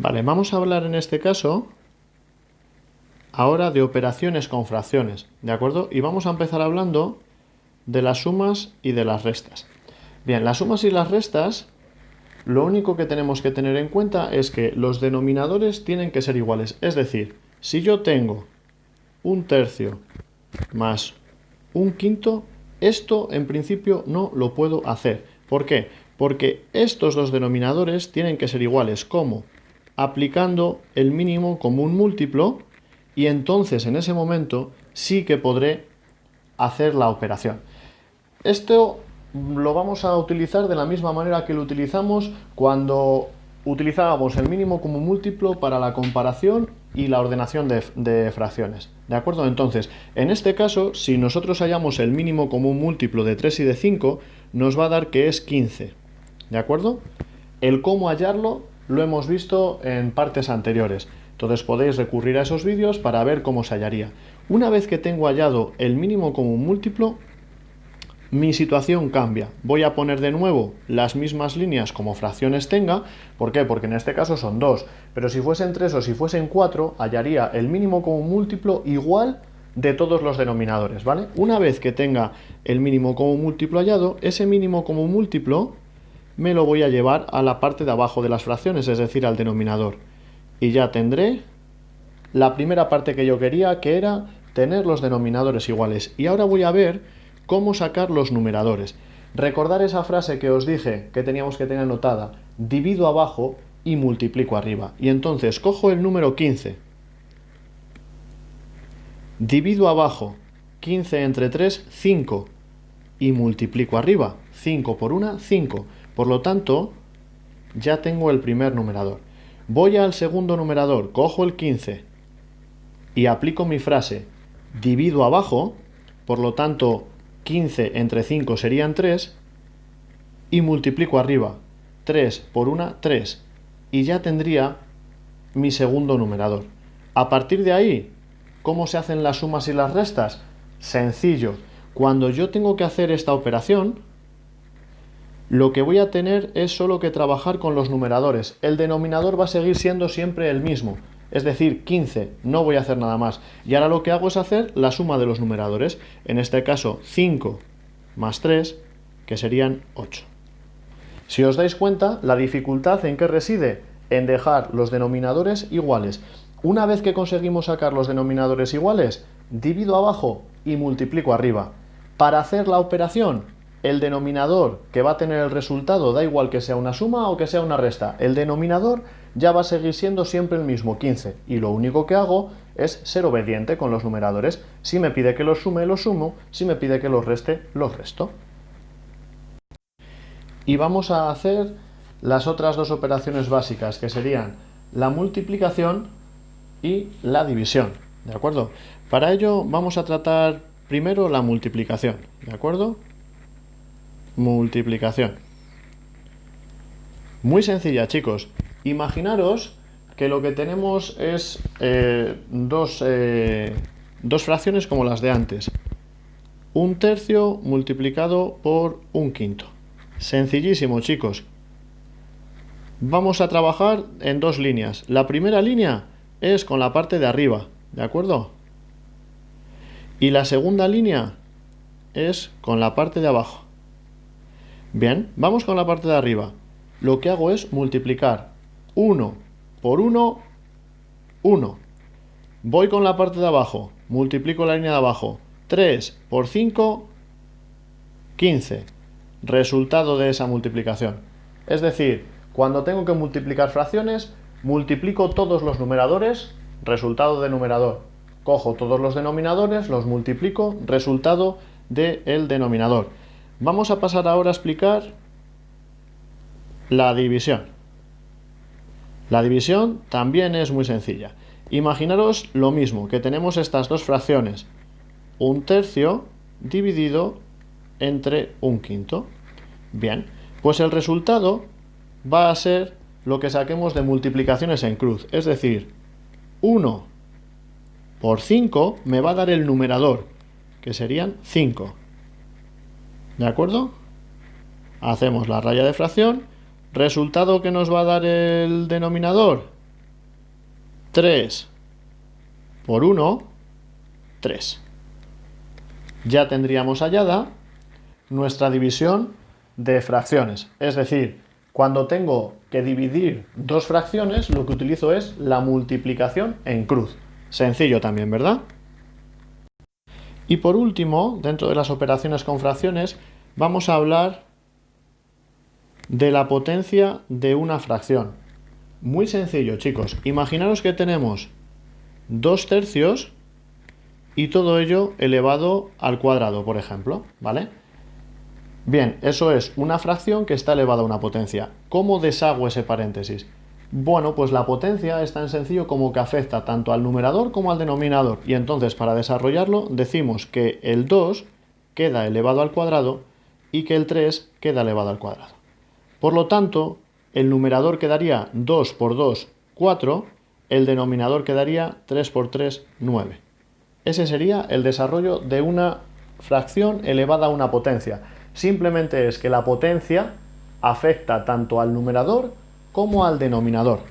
Vale, vamos a hablar en este caso ahora de operaciones con fracciones, ¿de acuerdo? Y vamos a empezar hablando de las sumas y de las restas. Bien, las sumas y las restas, lo único que tenemos que tener en cuenta es que los denominadores tienen que ser iguales. Es decir, si yo tengo un tercio más un quinto, esto en principio no lo puedo hacer. ¿Por qué? Porque estos dos denominadores tienen que ser iguales. ¿Cómo? Aplicando el mínimo común múltiplo, y entonces en ese momento sí que podré hacer la operación. Esto lo vamos a utilizar de la misma manera que lo utilizamos cuando utilizábamos el mínimo común múltiplo para la comparación y la ordenación de fracciones. ¿De acuerdo? Entonces, en este caso, si nosotros hallamos el mínimo común múltiplo de 3 y de 5, nos va a dar que es 15. ¿De acuerdo? El cómo hallarlo lo hemos visto en partes anteriores. Entonces podéis recurrir a esos vídeos para ver cómo se hallaría. Una vez que tengo hallado el mínimo común múltiplo, mi situación cambia. Voy a poner de nuevo las mismas líneas como fracciones tenga. ¿Por qué? Porque en este caso son 2. Pero si fuesen 3 o si fuesen 4, hallaría el mínimo común múltiplo igual de todos los denominadores, ¿vale? Una vez que tenga el mínimo común múltiplo hallado, ese mínimo común múltiplo me lo voy a llevar a la parte de abajo de las fracciones, es decir, al denominador. Y ya tendré la primera parte que yo quería, que era tener los denominadores iguales. Y ahora voy a ver cómo sacar los numeradores. Recordar esa frase que os dije que teníamos que tener anotada: divido abajo y multiplico arriba. Y entonces cojo el número 15, divido abajo 15 entre 3, 5, y multiplico arriba. 5 por 1, 5. Por lo tanto, ya tengo el primer numerador. Voy al segundo numerador, cojo el 15 y aplico mi frase: divido abajo, por lo tanto 15 entre 5 serían 3, y multiplico arriba. 3 por 1, 3. Y ya tendría mi segundo numerador. A partir de ahí, ¿cómo se hacen las sumas y las restas? Sencillo. Cuando yo tengo que hacer esta operación, lo que voy a tener es solo que trabajar con los numeradores. El denominador va a seguir siendo siempre el mismo, es decir, 15, no voy a hacer nada más. Y ahora lo que hago es hacer la suma de los numeradores, en este caso 5 más 3, que serían 8. Si os dais cuenta, la dificultad ¿en qué reside? En dejar los denominadores iguales. Una vez que conseguimos sacar los denominadores iguales, divido abajo y multiplico arriba. Para hacer la operación, el denominador que va a tener el resultado, da igual que sea una suma o que sea una resta, el denominador ya va a seguir siendo siempre el mismo, 15, y lo único que hago es ser obediente con los numeradores. Si me pide que los sume, los sumo; si me pide que los reste, los resto. Y vamos a hacer las otras dos operaciones básicas, que serían la multiplicación y la división, ¿de acuerdo? Para ello vamos a tratar primero la multiplicación, ¿de acuerdo? Multiplicación. Muy sencilla, chicos. Imaginaros que lo que tenemos es dos fracciones como las de antes. Un tercio multiplicado por un quinto. Sencillísimo, chicos. Vamos a trabajar en dos líneas. La primera línea es con la parte de arriba, ¿de acuerdo? Y la segunda línea es con la parte de abajo. Bien, vamos con la parte de arriba. Lo que hago es multiplicar 1 por 1, 1. Voy con la parte de abajo, multiplico la línea de abajo. 3 por 5, 15. Resultado de esa multiplicación. Es decir, cuando tengo que multiplicar fracciones, multiplico todos los numeradores, resultado de numerador. Cojo todos los denominadores, los multiplico, resultado del denominador. Vamos a pasar ahora a explicar la división. La división también es muy sencilla. Imaginaros lo mismo, que tenemos estas dos fracciones. Un tercio dividido entre un quinto. Bien, pues el resultado va a ser lo que saquemos de multiplicaciones en cruz. Es decir, 1 por 5 me va a dar el numerador, que serían 5. ¿De acuerdo? Hacemos la raya de fracción. ¿Resultado que nos va a dar el denominador? 3 por 1, 3. Ya tendríamos hallada nuestra división de fracciones. Es decir, cuando tengo que dividir dos fracciones, lo que utilizo es la multiplicación en cruz. Sencillo también, ¿verdad? Y por último, dentro de las operaciones con fracciones, vamos a hablar de la potencia de una fracción. Muy sencillo, chicos. Imaginaros que tenemos 2/3 y todo ello elevado al cuadrado, por ejemplo, ¿vale? Bien, eso es una fracción que está elevada a una potencia. ¿Cómo deshago ese paréntesis? Bueno, pues la potencia es tan sencillo como que afecta tanto al numerador como al denominador. Y entonces, para desarrollarlo, decimos que el 2 queda elevado al cuadrado y que el 3 queda elevado al cuadrado. Por lo tanto, el numerador quedaría 2 por 2, 4, el denominador quedaría 3 por 3, 9. Ese sería el desarrollo de una fracción elevada a una potencia. Simplemente es que la potencia afecta tanto al numerador como al denominador.